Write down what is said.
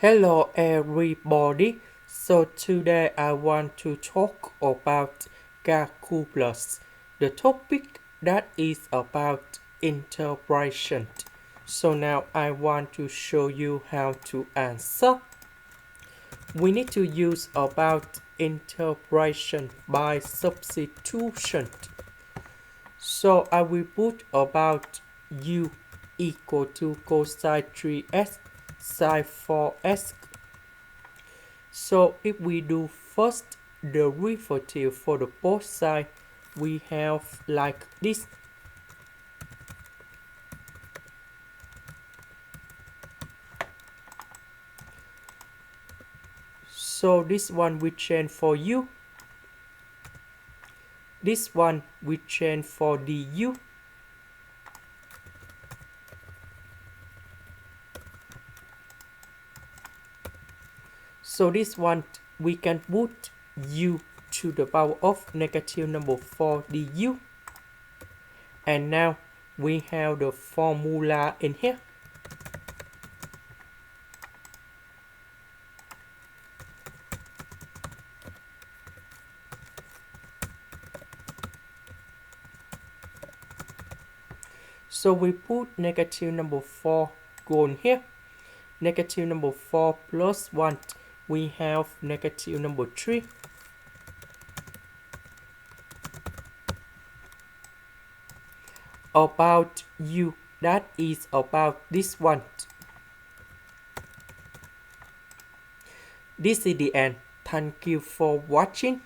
Hello everybody, so today I want to talk about calculus, the topic that is about integration. So now I want to show you how to answer. We need to use about integration by substitution. So I will put about u equal to cosine 3x sin 4x. So if we do first derivative for the both sides, we have like this. So this one we change for u. This one we change for du. So this one we can put u to the power of negative number 4 du. And now we have the formula in here. So we put negative number 4 going here. Negative number 4 plus 1, we have negative number 3. About u, that is about this one. This is the end. Thank you for watching.